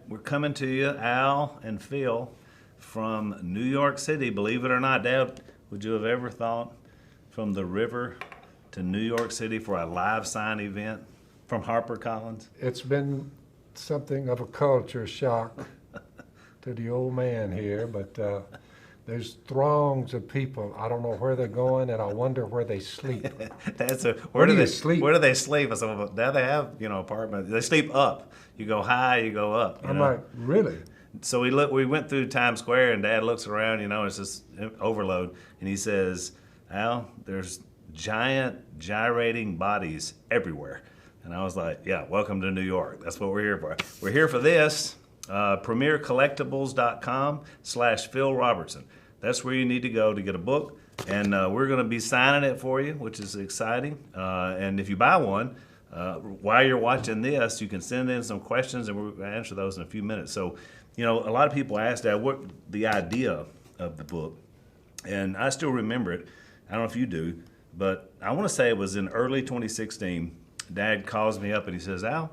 We're coming to you, Al and Phil, from New York City. Believe it or not, Dad, would you have ever thought from the river to New York City for a live sign event from HarperCollins? It's been something of a culture shock to the old man here, but there's throngs of people. I don't know where they're going, and I wonder where they sleep. Where do you they sleep? Where do they sleep? I said, well, now they have apartments. They sleep up. You go high, you go up. I'm like, really? So we went through Times Square, and Dad looks around, it's just overload, and he says, Al, there's giant gyrating bodies everywhere. And I was like, yeah, welcome to New York. That's what we're here for. We're here for this, premiercollectibles.com/Phil Robertson. That's where you need to go to get a book, and we're going to be signing it for you, which is exciting. And if you buy one, while you're watching this, you can send in some questions, and we're going to answer those in a few minutes. So, a lot of people ask Dad what the idea of the book, and I still remember it. I don't know if you do, but I want to say it was in early 2016. Dad calls me up and he says, Al,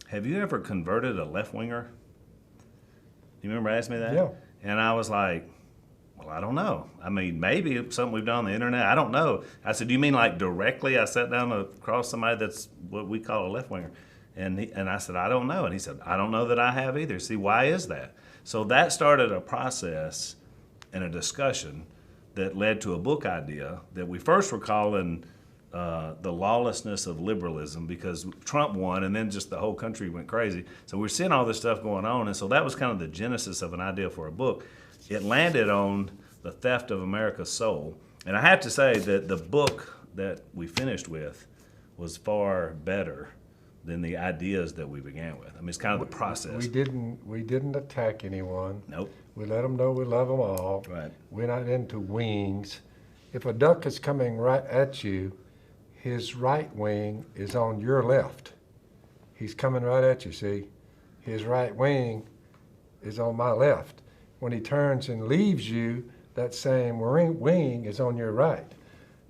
have you ever converted a left winger? You remember asking me that? Yeah. And I was like, well, I don't know. I mean, maybe it's something we've done on the internet. I don't know. I said, do you mean like directly? I sat down across somebody that's what we call a left winger. And I said, I don't know. And he said, I don't know that I have either. See, why is that? So that started a process and a discussion that led to a book idea that we first were calling The Lawlessness of Liberalism, because Trump won and then just the whole country went crazy. So we're seeing all this stuff going on. And so that was kind of the genesis of an idea for a book. It landed on The Theft of America's Soul. And I have to say that the book that we finished with was far better than the ideas that we began with. I mean, it's kind of the process. We didn't attack anyone. Nope. We let them know we love them all. Right. We're not into wings. If a duck is coming right at you, his right wing is on your left. He's coming right at you, see? His right wing is on my left. When he turns and leaves you, that same wing is on your right.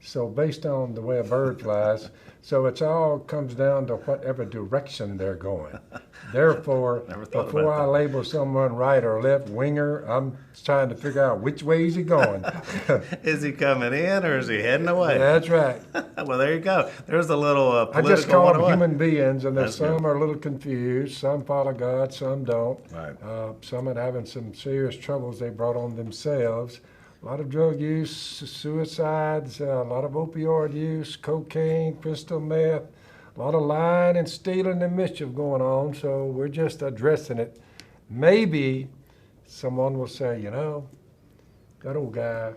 So based on the way a bird flies, so it's all comes down to whatever direction they're going. Therefore, before I label someone right or left winger, I'm trying to figure out which way is he going. Is he coming in or is he heading away? That's right. Well, there you go. There's a little I political just call them 101. human beings, and That's some good. are a little confused. Some follow God, some don't. Right. Some are having some serious troubles they brought on themselves. A lot of drug use, suicides, a lot of opioid use, cocaine, crystal meth, a lot of lying and stealing and mischief going on. So we're just addressing it. Maybe someone will say, that old guy,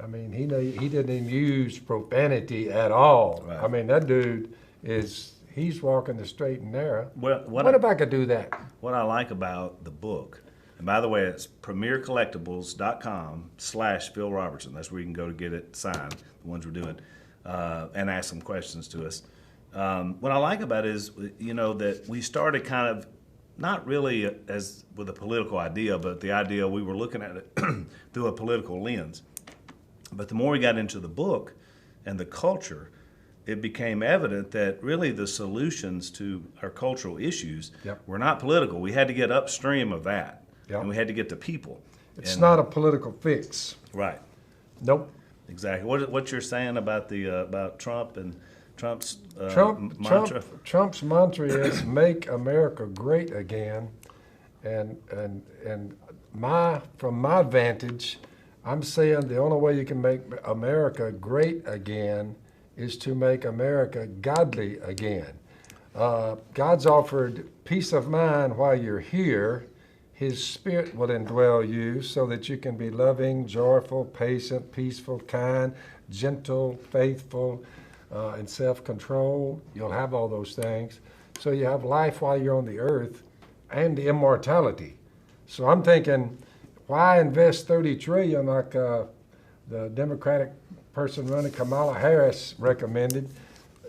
I mean, he didn't even use profanity at all. Right. I mean, that dude he's walking the straight and narrow. Well, What if I could do that? What I like about the book, and by the way, it's premiercollectibles.com/Phil Robertson. That's where you can go to get it signed, the ones we're doing, and ask some questions to us. What I like about it is, that we started kind of, not really as with a political idea, but the idea we were looking at it through a political lens. But the more we got into the book and the culture, it became evident that really the solutions to our cultural issues Yep. were not political. We had to get upstream of that, Yep. and we had to get to people. It's And- not a political fix. right. Nope. Exactly. What you're saying about the about Trump and Trump's mantra? Trump's mantra is "Make America Great Again," and from my vantage, I'm saying the only way you can make America great again is to make America godly again. God's offered peace of mind while you're here. His Spirit will indwell you so that you can be loving, joyful, patient, peaceful, kind, gentle, faithful, and self-control. You'll have all those things. So you have life while you're on the earth and immortality. So I'm thinking, why invest $30 trillion like the Democratic person running, Kamala Harris, recommended?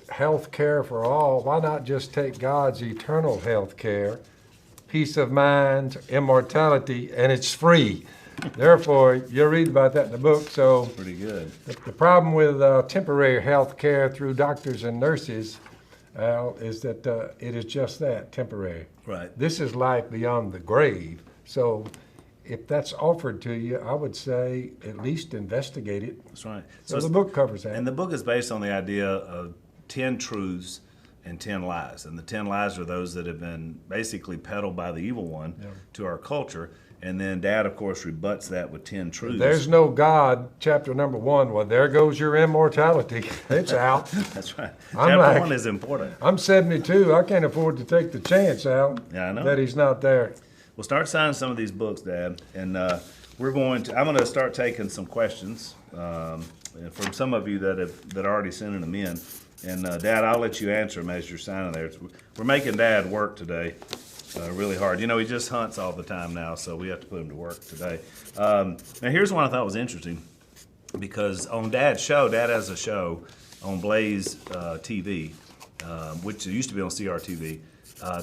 Health care for all. Why not just take God's eternal health care, peace of mind, immortality, and it's free? Therefore, you'll read about that in the book. So Pretty good. the problem with temporary health care through doctors and nurses, Al, is that it is just that, temporary. Right. This is life beyond the grave. So if that's offered to you, I would say at least investigate it. That's right. So the book covers that. And the book is based on the idea of 10 truths and 10 lies. And the 10 lies are those that have been basically peddled by the evil one to our culture. And then Dad, of course, rebuts that with 10 truths. There's no God, chapter number 1. Well, there goes your immortality. It's out. That's right. I'm Chapter like- 1 is important. I'm 72. I can't afford to take the chance, Al, Yeah, I know. that he's not there. We'll start signing some of these books, Dad. And I'm going to start taking some questions from some of you that are already sending them in. And Dad, I'll let you answer them as you're signing there. We're making Dad work today. Really hard. You know, he just hunts all the time now, so we have to put him to work today. Now, here's one I thought was interesting, because on Dad's show, Dad has a show on Blaze TV, which used to be on CRTV,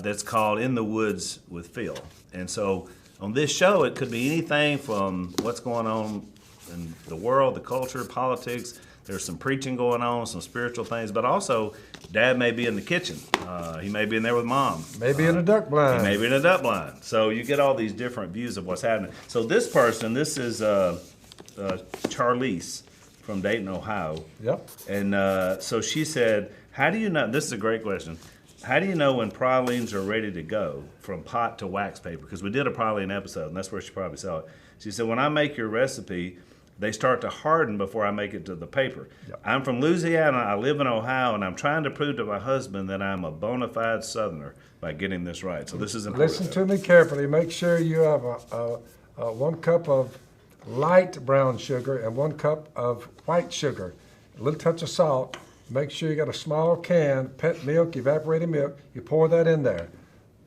that's called In the Woods with Phil. And so on this show, it could be anything from what's going on in the world, the culture, politics. There's some preaching going on, some spiritual things, but also Dad may be in the kitchen. He may be in there with Mom. Maybe in a duck blind. He may be in a duck blind. So you get all these different views of what's happening. So this person, this is Charlize from Dayton, Ohio. Yep. And so she said, how do you know, this is a great question, how do you know when pralines are ready to go from pot to wax paper? Because we did a praline episode, and that's where she probably saw it. She said, when I make your recipe, they start to harden before I make it to the paper. Yep. I'm from Louisiana, I live in Ohio, and I'm trying to prove to my husband that I'm a bona fide Southerner by getting this right. So this is important. Listen to me carefully. Make sure you have 1 cup of light brown sugar and 1 cup of white sugar, a little touch of salt. Make sure you got a small can, pet milk, evaporated milk. You pour that in there.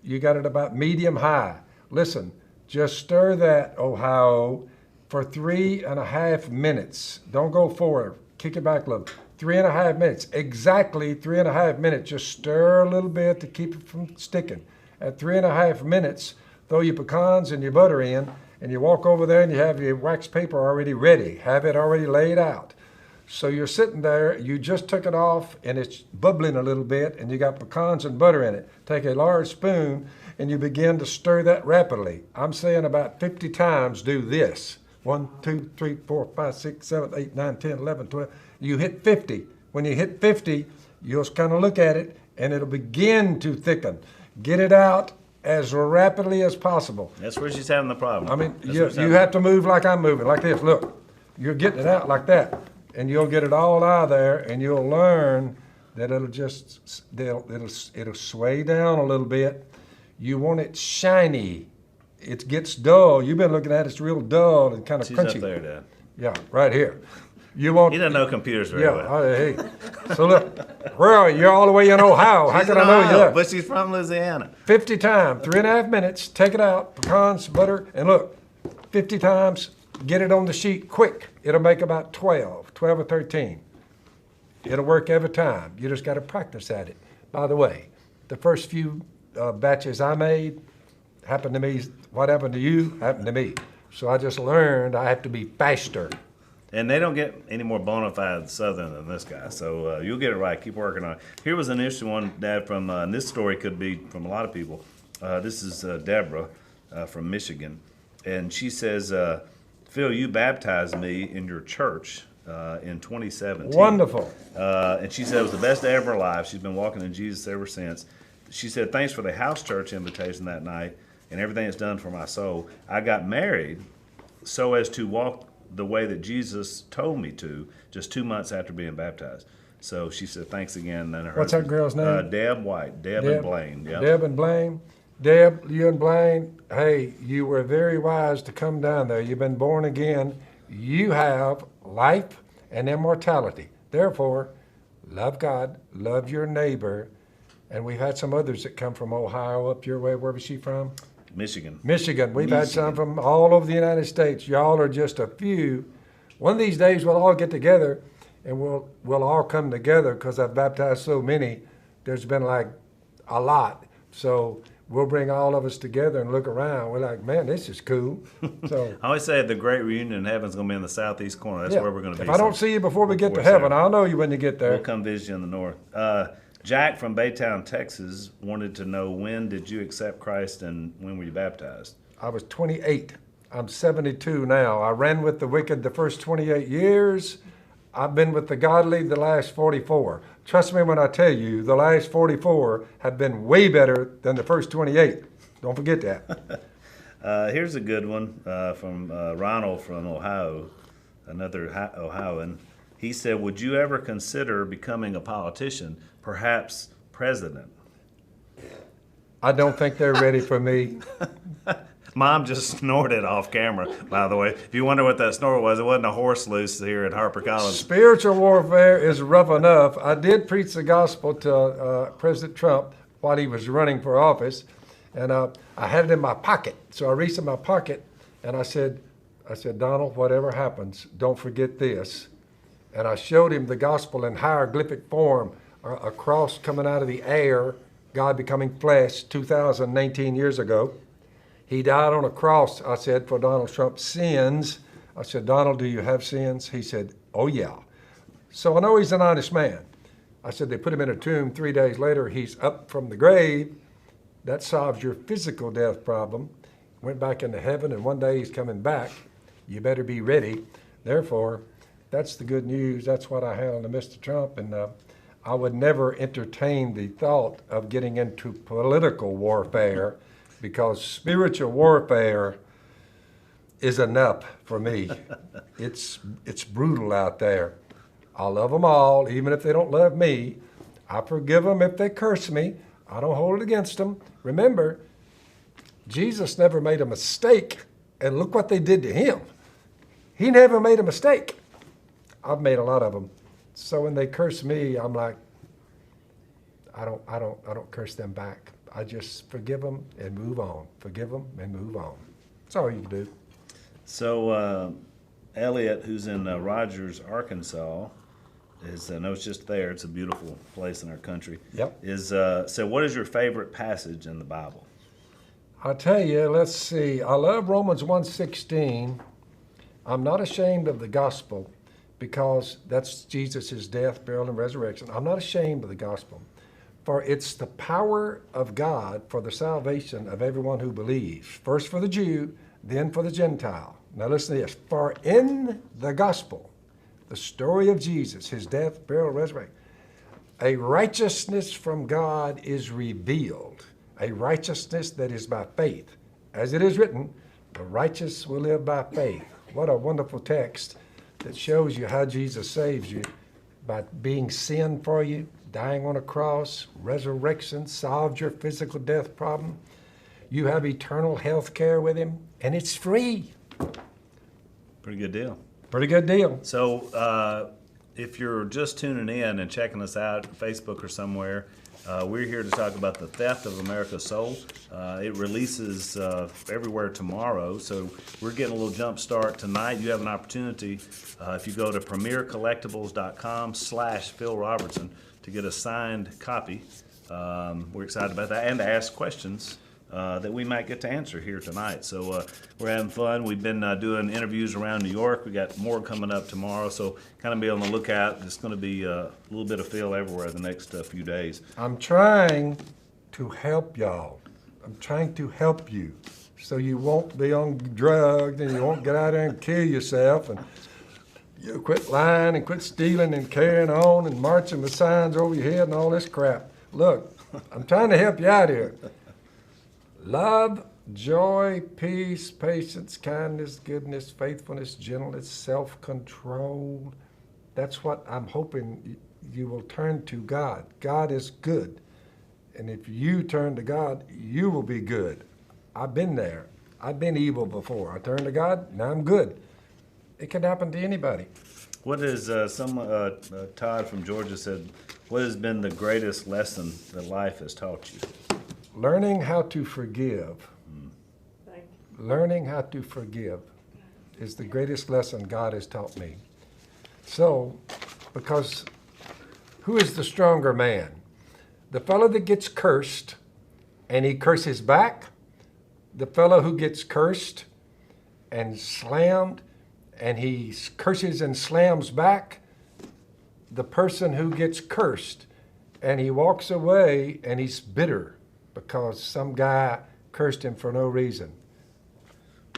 You got it about medium high. Listen, just stir that, Ohio, for 3.5 minutes. Don't go forward. Kick it back a little. 3.5 minutes. Exactly 3.5 minutes. Just stir a little bit to keep it from sticking. At 3.5 minutes, throw your pecans and your butter in, and you walk over there and you have your wax paper already ready. Have it already laid out. So you're sitting there, you just took it off, and it's bubbling a little bit, and you got pecans and butter in it. Take a large spoon, and you begin to stir that rapidly. I'm saying about 50 times do this. 1, 2, 3, 4, 5, 6, 7, 8, 9, 10, 11, 12. You hit 50. When you hit 50, you'll kind of look at it, and it'll begin to thicken. Get it out as rapidly as possible. That's where she's having the problem. I mean, That's you where she's having have to move like I'm moving, like this. Look, you're getting it out like that, and you'll get it all out of there, and you'll learn that it'll sway down a little bit. You want it shiny. It gets dull. You've been looking at it, it's real dull and kind of She's crunchy. up there, Dad. Yeah, right here. You want He doesn't know computers very yeah, well. hey. So look, where are you? You're all the way in Ohio. How She's can in I know Ohio, you there? But she's from Louisiana. 50 times, 3.5 minutes, take it out, pecans, butter, and look, 50 times, get it on the sheet quick. It'll make about 12 or 13. It'll work every time. You just got to practice at it. By the way, the first few batches I made happened to me. What happened to you happened to me. So I just learned I have to be faster. And they don't get any more bona fide Southern than this guy. So you'll get it right. Keep working on it. Here was an interesting one, Dad, from, and this story could be from a lot of people. This is Deborah from Michigan. And she says, Phil, you baptized me in your church in 2017. Wonderful. And she said it was the best day of her life. She's been walking in Jesus ever since. She said, thanks for the house church invitation that night and everything it's done for my soul. I got married so as to walk the way that Jesus told me to just 2 months after being baptized. So she said, thanks again. And her What's that girl's name? Deb White. Deb and Blaine. Yep. Deb and Blaine. Deb, you and Blaine, hey, you were very wise to come down there. You've been born again. You have life and immortality. Therefore, love God, love your neighbor. And we've had some others that come from Ohio up your way. Where was she from? Michigan. Michigan. We've had some from all over the United States. Y'all are just a few. One of these days we'll all get together and we'll all come together because I've baptized so many. There's been like a lot. So we'll bring all of us together and look around. We're like, man, this is cool. So I always say the great reunion in heaven's going to be in the southeast corner. That's yeah, where we're going to be. if I don't see you before we get to heaven, I'll know you when you get there. We'll come visit you in the north. Jack from Baytown, Texas, wanted to know, when did you accept Christ and when were you baptized? I was 28. I'm 72 now. I ran with the wicked the first 28 years. I've been with the godly the last 44. Trust me when I tell you, the last 44 have been way better than the first 28. Don't forget that. Here's a good one from Ronald from Ohio, another Ohioan. He said, would you ever consider becoming a politician, perhaps president? I don't think they're ready for me. Mom just snorted off camera, by the way. If you wonder what that snort was, it wasn't a horse loose here at HarperCollins. Spiritual warfare is rough enough. I did preach the gospel to President Trump while he was running for office, and I had it in my pocket. So I reached in my pocket, and I said, Donald, whatever happens, don't forget this. And I showed him the gospel in hieroglyphic form, a cross coming out of the air, God becoming flesh 2019 years ago. He died on a cross, I said, for Donald Trump's sins. I said, Donald, do you have sins? He said, oh, yeah. So I know he's an honest man. I said, they put him in a tomb. 3 days later, he's up from the grave. That solves your physical death problem. Went back into heaven, and one day he's coming back. You better be ready. Therefore, that's the good news. That's what I handled to Mr. Trump. And I would never entertain the thought of getting into political warfare, because spiritual warfare is enough for me. It's brutal out there. I love them all, even if they don't love me. I forgive them if they curse me. I don't hold it against them. Remember, Jesus never made a mistake, and look what they did to him. He never made a mistake. I've made a lot of them. So when they curse me, I'm like, I don't curse them back. I just forgive them and move on. Forgive them and move on. That's all you can do. So Elliot, who's in Rogers, Arkansas, I know it's just there. It's a beautiful place in our country. Yep. So what is your favorite passage in the Bible? I'll tell you, let's see. I love Romans 1:16. I'm not ashamed of the gospel, because that's Jesus' death, burial, and resurrection. I'm not ashamed of the gospel, for it's the power of God for the salvation of everyone who believes. First for the Jew, then for the Gentile. Now listen to this. For in the gospel, the story of Jesus, his death, burial, resurrection, a righteousness from God is revealed, a righteousness that is by faith. As it is written, the righteous will live by faith. What a wonderful text that shows you how Jesus saves you by being sin for you, dying on a cross, resurrection, solved your physical death problem. You have eternal health care with him, and it's free. Pretty good deal. Pretty good deal. So if you're just tuning in and checking us out on Facebook or somewhere, we're here to talk about The Theft of America's Soul. It releases everywhere tomorrow, so we're getting a little jump start tonight. You have an opportunity if you go to premiercollectibles.com/Phil Robertson to get a signed copy. We're excited about that, and to ask questions that we might get to answer here tonight. So we're having fun. We've been doing interviews around New York. We got more coming up tomorrow, so kind of be on the lookout. It's going to be a little bit of Phil everywhere the next few days. I'm trying to help y'all. I'm trying to help you so you won't be on drugs and you won't get out there and kill yourself, and you quit lying and quit stealing and carrying on and marching with signs over your head and all this crap. Look, I'm trying to help you out here. Love, joy, peace, patience, kindness, goodness, faithfulness, gentleness, self-control. That's what I'm hoping you will turn to God. God is good. And if you turn to God, you will be good. I've been there. I've been evil before. I turned to God, now I'm good. It can happen to anybody. What is Todd from Georgia said, what has been the greatest lesson that life has taught you? Learning how to forgive. Learning how to forgive is the greatest lesson God has taught me. So, because who is the stronger man? The fellow that gets cursed and he curses back? The fellow who gets cursed and slammed and he curses and slams back? The person who gets cursed and he walks away and he's bitter because some guy cursed him for no reason.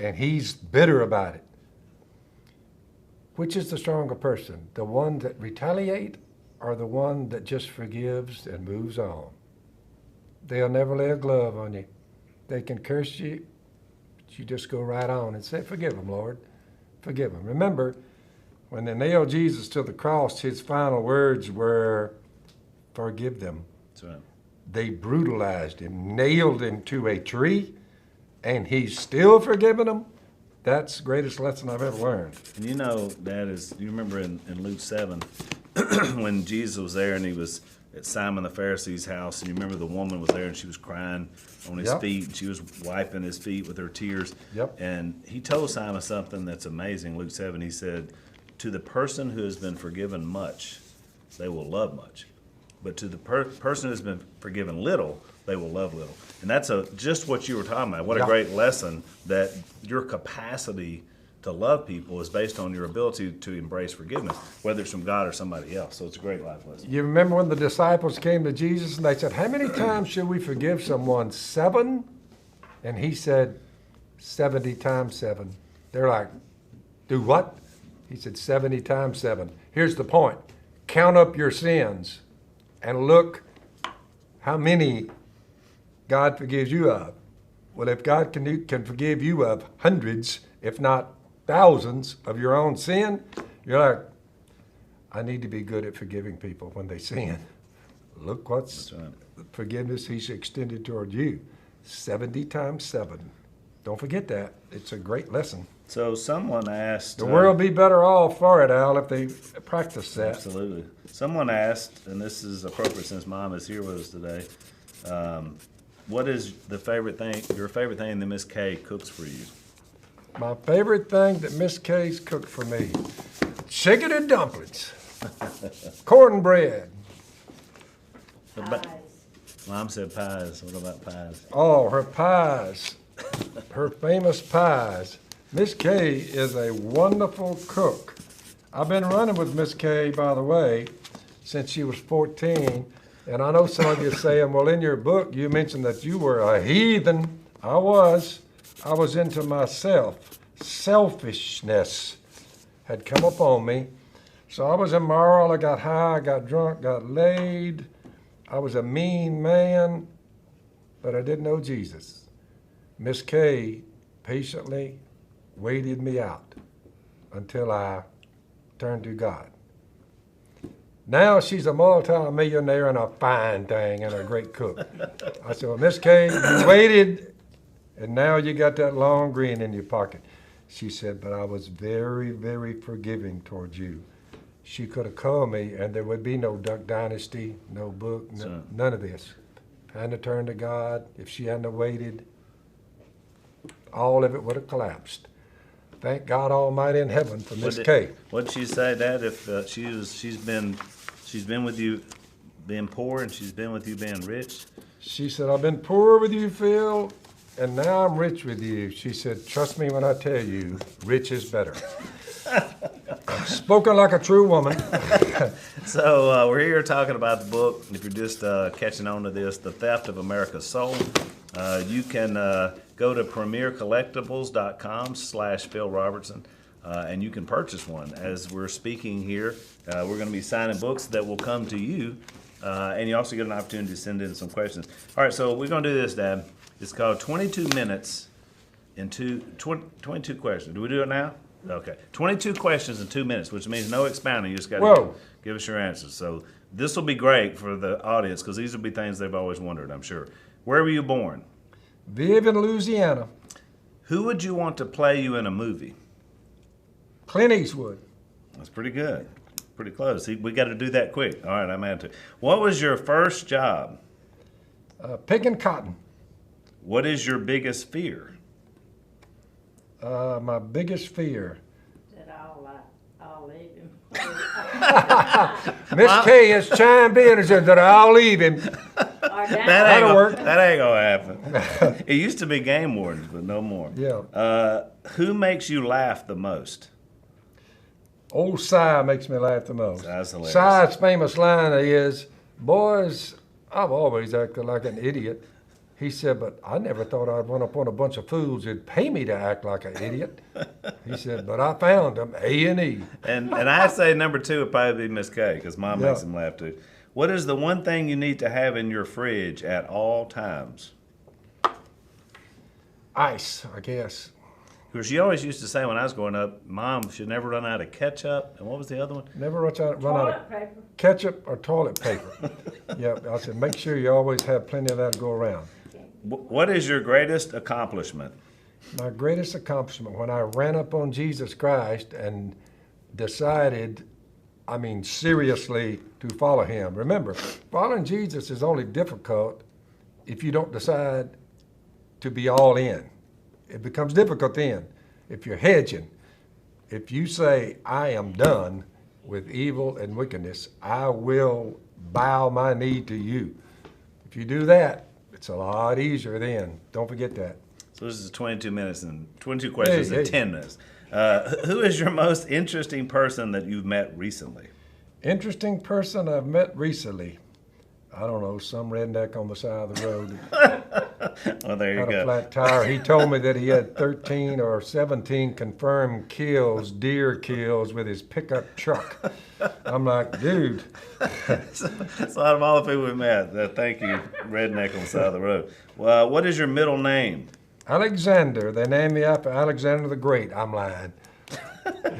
And he's bitter about it. Which is the stronger person? The one that retaliates or the one that just forgives and moves on? They'll never lay a glove on you. They can curse you, but you just go right on and say, forgive them, Lord. Forgive them. Remember, when they nailed Jesus to the cross, his final words were, forgive them. That's right. They brutalized him, nailed him to a tree, and he's still forgiving them. That's the greatest lesson I've ever learned. And you know, Dad, you remember in Luke 7, when Jesus was there and he was at Simon the Pharisee's house, and you remember the woman was there and she was crying on his feet, and she was wiping his feet with her tears. Yep. And he told Simon something that's amazing. Luke 7, he said, to the person who has been forgiven much, they will love much. But to the person who has been forgiven little, they will love little. And that's just what you were talking about. What a great lesson, that your capacity to love people is based on your ability to embrace forgiveness, whether it's from God or somebody else. So it's a great life lesson. You remember when the disciples came to Jesus and they said, how many times should we forgive someone? 7? And he said, 70 times 7. They're like, do what? He said, 70 times 7. Here's the point. Count up your sins and look how many God forgives you of. Well, if God can forgive you of hundreds, if not thousands of your own sin, you're like, I need to be good at forgiving people when they sin. Look what's the forgiveness he's extended toward you. 70 times 7. Don't forget that. It's a great lesson. So someone asked... The world will be better off for it, Al, if they practice that. Absolutely. Someone asked, and this is appropriate since Mom is here with us today, what is your favorite thing that Miss Kay cooks for you? My favorite thing that Miss Kay's cooked for me, chicken and dumplings, cornbread. Pies. Mom said pies. What about pies? Oh, her pies, her famous pies. Miss Kay is a wonderful cook. I've been running with Miss Kay, by the way, since she was 14. And I know some of you are saying, well, in your book, you mentioned that you were a heathen. I was into myself. Selfishness had come upon me. So I was immoral. I got high, I got drunk, got laid. I was a mean man, but I didn't know Jesus. Miss Kay patiently waited me out until I turned to God. Now she's a multi-millionaire and a fine thing and a great cook. I said, well, Miss Kay, you waited, and now you got that long green in your pocket. She said, but I was very, very forgiving towards you. She could have called me, and there would be no Duck Dynasty, no book, none of this. I hadn't turned to God. If she hadn't waited, all of it would have collapsed. Thank God Almighty in heaven for Miss Kay. What'd she say, Dad? If she's been with you being poor, and she's been with you being rich? She said, I've been poor with you, Phil, and now I'm rich with you. She said, trust me when I tell you, rich is better. Spoken like a true woman. So we're here talking about the book. If you're just catching on to this, The Theft of America's Soul. You can go to premiercollectibles.com/Phil Robertson, and you can purchase one. As we're speaking here, we're going to be signing books that will come to you, and you also get an opportunity to send in some questions. All right, so we're going to do this, Dad. It's called 22 Minutes in 22 Questions. Do we do it now? Okay. 22 questions in 2 minutes, which means no expounding. You just got to give us your answers. So this will be great for the audience because these will be things they've always wondered, I'm sure. Where were you born? Vive in Louisiana. Who would you want to play you in a movie? Clint Eastwood. That's pretty good. Pretty close. See, we got to do that quick. All right, I'm at it. What was your first job? Picking cotton. What is your biggest fear? My biggest fear. That I'll leave him. Miss Kay has chimed in and said that I'll leave him. That'll work. That ain't gonna happen. It used to be game wardens, but no more. Yeah. Who makes you laugh the most? Old Si makes me laugh the most. That's hilarious. Si's famous line is, boys, I've always acted like an idiot. He said, but I never thought I'd run upon a bunch of fools who'd pay me to act like an idiot. He said, but I found them, A&E. And I'd say number 2 would probably be Miss K, because Mom Yeah. makes him laugh too. What is the one thing you need to have in your fridge at all times? Ice, I guess. Because she always used to say when I was growing up, Mom should never run out of ketchup. And what was the other one? Never run out of Toilet paper. ketchup or toilet paper. Yeah, I said, make sure you always have plenty of that to go around. What is your greatest accomplishment? My greatest accomplishment, when I ran up on Jesus Christ and decided, I mean, seriously to follow him. Remember, following Jesus is only difficult if you don't decide to be all in. It becomes difficult then if you're hedging. If you say, I am done with evil and wickedness, I will bow my knee to you. If you do that, it's a lot easier then. Don't forget that. So this is 22 minutes and 22 questions Hey, in hey. 10 minutes. Who is your most interesting person that you've met recently? Interesting person I've met recently. I don't know, some redneck on the side of the road Well, there you had a go. flat tire. He told me that he had 13 or 17 confirmed kills, deer kills, with his pickup truck. I'm like, dude, So out of all the people we met, thank you, redneck on the side of the road. Well, what is your middle name? Alexander. They named me after Alexander the Great. I'm lying.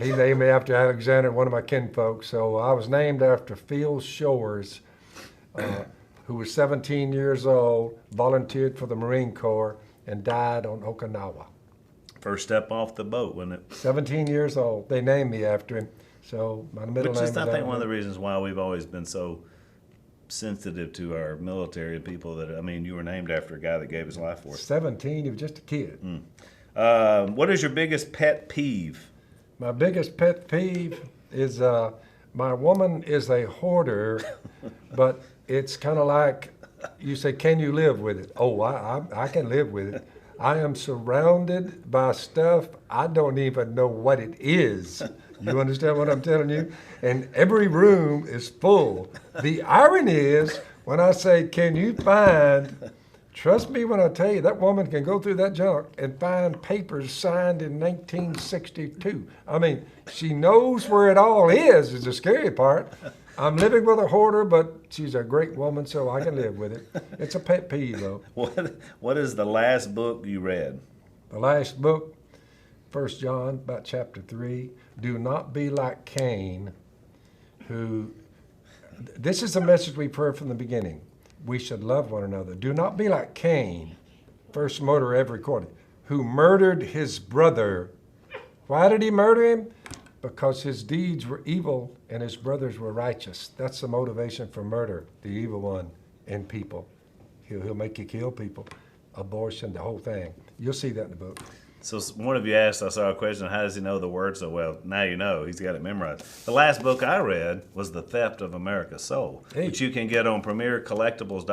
He named me after Alexander, one of my kinfolks. So I was named after Phil Shores, who was 17 years old, volunteered for the Marine Corps, and died on Okinawa. First step off the boat, wasn't it? 17 years old. They named me after him. So my middle Which name is, I think, Alexander. one of the reasons why we've always been so sensitive to our military and people that, I mean, you were named after a guy that gave his life for us. 17, he was just a kid. What is your biggest pet peeve? My biggest pet peeve is my woman is a hoarder, but it's kind of like you say, can you live with it? Oh, I can live with it. I am surrounded by stuff I don't even know what it is. You understand what I'm telling you? And every room is full. The irony is when I say, can you find, trust me when I tell you, that woman can go through that junk and find papers signed in 1962. I mean, she knows where it all is the scary part. I'm living with a hoarder, but she's a great woman, so I can live with it. It's a pet peeve, though. What is the last book you read? The last book, 1 John, about chapter 3. Do not be like Cain, who, this is the message we've heard from the beginning. We should love one another. Do not be like Cain, first murderer ever recorded, who murdered his brother. Why did he murder him? Because his deeds were evil and his brothers were righteous. That's the motivation for murder, the evil one in people. He'll make you kill people, abortion, the whole thing. You'll see that in the book. So one of you asked, I saw a question, how does he know the word so well? Now you know, he's got it memorized. The last book I read was The Theft of America's Soul, Hey. which you can get on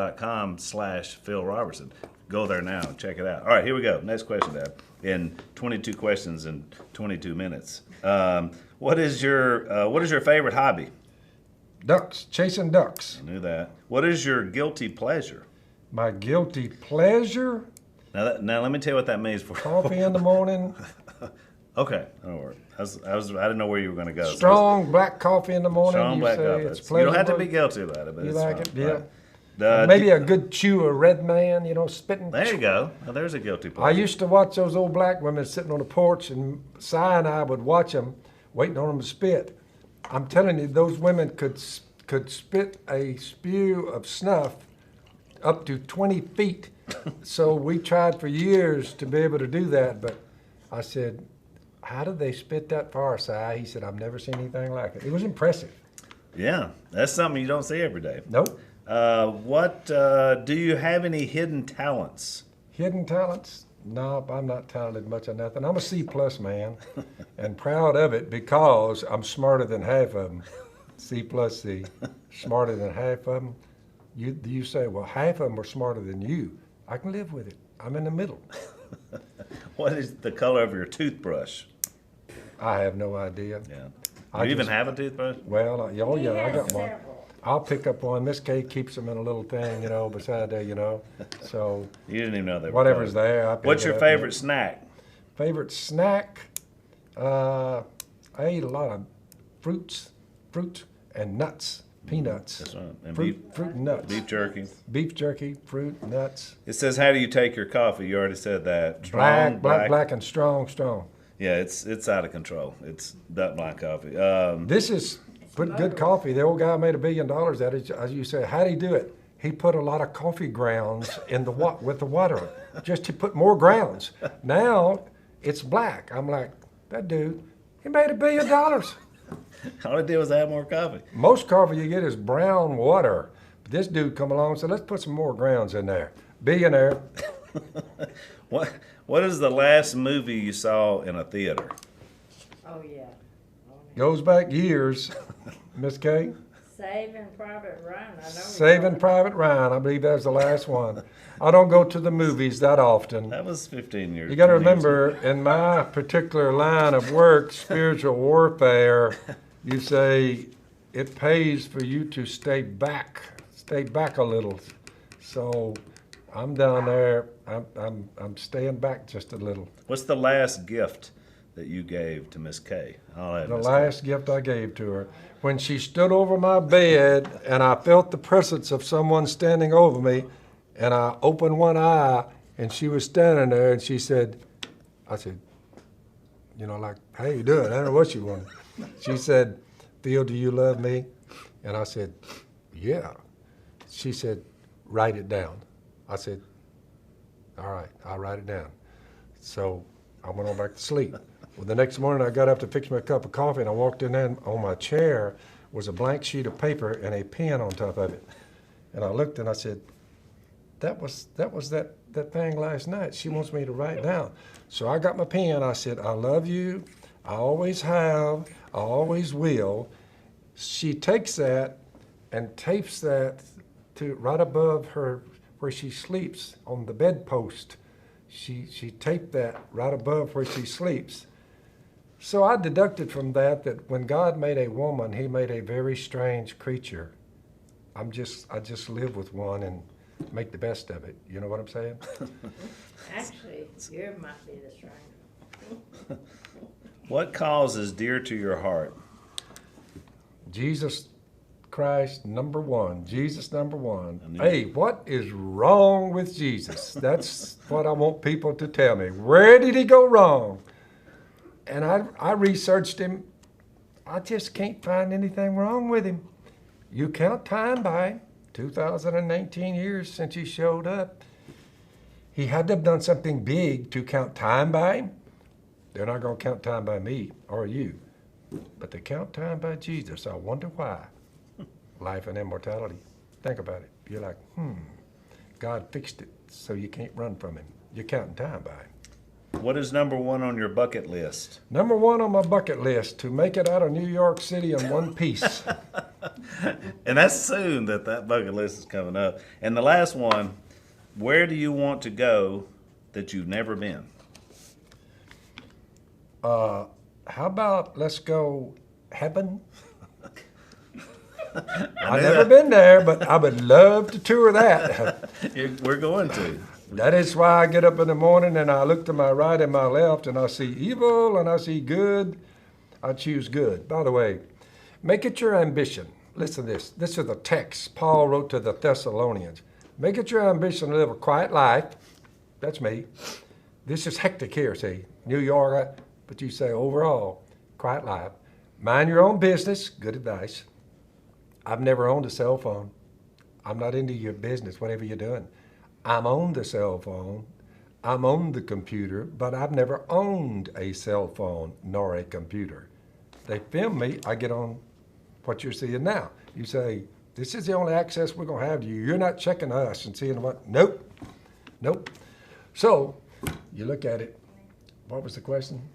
premiercollectibles.com/Phil Robertson. Go there now and check it out. All right, here we go. Next question, Dad. In 22 questions in 22 minutes. What is your favorite hobby? Ducks, chasing ducks. I knew that. What is your guilty pleasure? My guilty pleasure, Now let me tell you what that means for coffee in the morning, Okay, don't worry. I didn't know where you were going to go. strong black coffee in the morning. Strong You black say coffee. it's You don't have to pleasurable. be guilty about it, but You it's like fine. it? Yeah. Right. Maybe a good chew of Red Man, spitting. There you go. Now, there's a guilty I pleasure. used to watch those old black women sitting on the porch, and Si and I would watch them, waiting on them to spit. I'm telling you, those women could spit a spew of snuff up to 20 feet. So we tried for years to be able to do that, but I said, how did they spit that far, Si? He said, I've never seen anything like it. It was impressive. Yeah, that's something you don't see every day. Nope. Do you have any hidden talents? Hidden talents? Nope, I'm not talented much of nothing. I'm a C+ man, and proud of it because I'm smarter than half of them. C+, smarter than half of them. You say, well, half of them are smarter than you. I can live with it. I'm in the middle. What is the color of your toothbrush? I have no idea. Yeah. Do I you even just- have a toothbrush? Well, I got one. Several. I'll pick up one. Miss Kay keeps them in a little thing, beside there, So You didn't even know they were whatever's closed. there, I pick What's it your up, favorite snack? Favorite snack? I eat a lot of fruit and nuts, peanuts. That's right. And Fruit and nuts. beef jerky. Beef jerky, fruit, nuts. It says, how do you take your coffee? You already said that. Black and strong. Yeah, it's out of control. It's that black coffee. This is good coffee. The old guy made $1 billion at it. As you say, how'd he do it? He put a lot of coffee grounds in with the water, just to put more grounds. Now it's black. I'm like, that dude, he made $1 billion. All it did was add more coffee. Most coffee you get is brown water. But this dude come along and said, let's put some more grounds in there. Billionaire. What is the last movie you saw in a theater? Oh, yeah. Goes back years, Miss Kay. Saving Private Ryan, I know. Saving Private Ryan, I believe that was the last one. I don't go to the movies that often. That was 15 years. You got to 20 years ago. remember, in my particular line of work, spiritual warfare, you say it pays for you to stay back a little. So I'm down there. I'm staying back just a little. What's the last gift that you gave to Miss Kay? The last gift I gave to her, when she stood over my bed and I felt the presence of someone standing over me, and I opened one eye and she was standing there and she said, I said, like, how you doing? I don't know what you want. She said, Phil, do you love me? And I said, yeah. She said, write it down. I said, all right, I'll write it down. So I went on back to sleep. Well, the next morning I got up to fix me a cup of coffee and I walked in there and on my chair was a blank sheet of paper and a pen on top of it. And I looked and I said, that was that thing last night. She wants me to write down. So I got my pen. I said, I love you. I always have. I always will. She takes that and tapes that to right above her where she sleeps on the bedpost. She taped that right above where she sleeps. So I deducted from that when God made a woman, he made a very strange creature. I just live with one and make the best of it. You know what I'm saying? Actually, yours might be the stranger. What cause is dear to your heart? Jesus Christ, number one. Jesus, number one. Hey, what is wrong with Jesus? That's what I want people to tell me. Where did he go wrong? And I researched him. I just can't find anything wrong with him. You count time by 2019 years since he showed up. He had to have done something big to count time by him. They're not going to count time by me or you, but they count time by Jesus. I wonder why. Life and immortality. Think about it. You're like, God fixed it so you can't run from him. You're counting time by him. What is number one on your bucket list? Number one on my bucket list, to make it out of New York City in one piece. And that's soon that bucket list is coming up. And the last one, where do you want to go that you've never been? How about let's go heaven? I've never been there, but I would love to tour that. We're going to. That is why I get up in the morning and I look to my right and my left and I see evil and I see good. I choose good. By the way, make it your ambition. Listen to this. This is the text Paul wrote to the Thessalonians. Make it your ambition to live a quiet life. That's me. This is hectic here, see. New York, but you say overall, quiet life. Mind your own business. Good advice. I've never owned a cell phone. I'm not into your business, whatever you're doing. I'm on the cell phone. I'm on the computer, but I've never owned a cell phone nor a computer. They film me. I get on what you're seeing now. You say, this is the only access we're going to have to you. You're not checking us and seeing what. Nope. Nope. So you look at it. What was the question?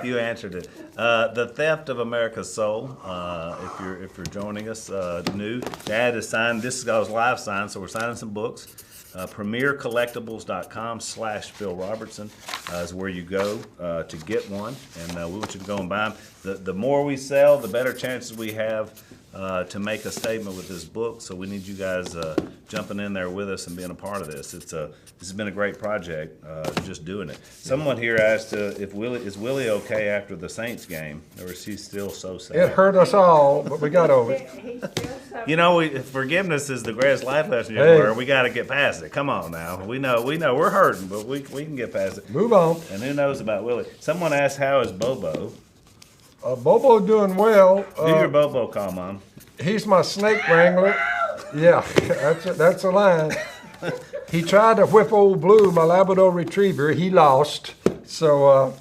You answered it. The theft of America's soul. If you're joining us new, Dad is signed. This is God's live sign, so we're signing some books. PremierCollectibles.com/Phil Robertson is where you go to get one, and we want you to go and buy them. The more we sell, the better chances we have to make a statement with this book. So we need you guys jumping in there with us and being a part of this. This has been a great project, just doing it. Someone here asked if is Willie okay after the Saints game, or is he still so sad? It hurt us all, but we got over it. He's still suffering. You know, forgiveness is the greatest life lesson you Hey. ever learn. We got to get past it. Come on now. We know we're hurting, but we can get past it. Move on. And who knows about Willie? Someone asked, how is Bobo? Bobo doing well. Who's your Bobo call, Mom? He's my snake wrangler. Yeah, that's a line. He tried to whip old Blue, my Labrador Retriever. He lost. So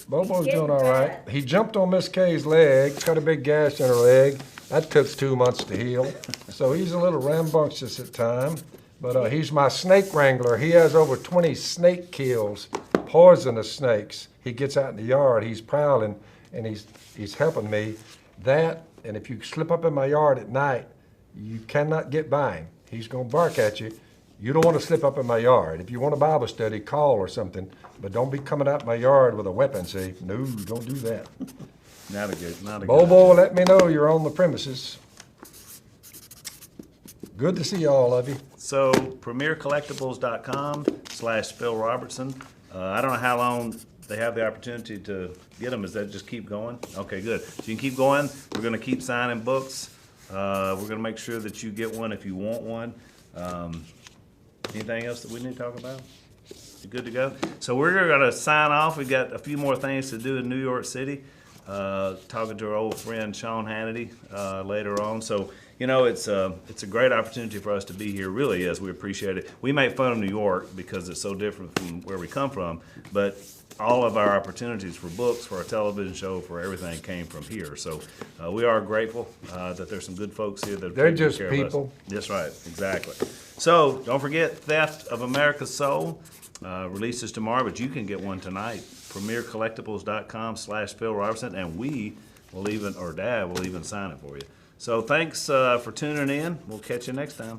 Bobo's doing all right. He jumped on Miss Kay's leg, cut a big gash in her leg. That took 2 months to heal. So he's a little rambunctious at times. But he's my snake wrangler. He has over 20 snake kills, poisonous snakes. He gets out in the yard, he's prowling, and he's helping me. That, and if you slip up in my yard at night, you cannot get by him. He's gonna bark at you. You don't wanna slip up in my yard. If you want a Bible study, call or something, but don't be coming out my yard with a weapon, see? No, don't do that. Not a good. Bobo, let me know you're on the premises. Good to see all of you. So, premiercollectibles.com/Phil Robertson. I don't know how long they have the opportunity to get them. Does that just keep going? Okay, good. So you can keep going. We're going to keep signing books. We're going to make sure that you get one if you want one. Anything else that we need to talk about? You good to go? So we're going to sign off. We've got a few more things to do in New York City. Talking to our old friend Sean Hannity later on. So, you know, it's a great opportunity for us to be here, really is. We appreciate it. We make fun of New York because it's so different from where we come from, but all of our opportunities for books, for our television show, for everything came from here. So we are grateful that there's some good folks here that They're take just care of us. people. That's right, exactly. So don't forget, Theft of America's Soul releases tomorrow, but you can get one tonight. premiercollectibles.com/Phil Robertson, and we will even, or Dad will even sign it for you. So thanks for tuning in. We'll catch you next time.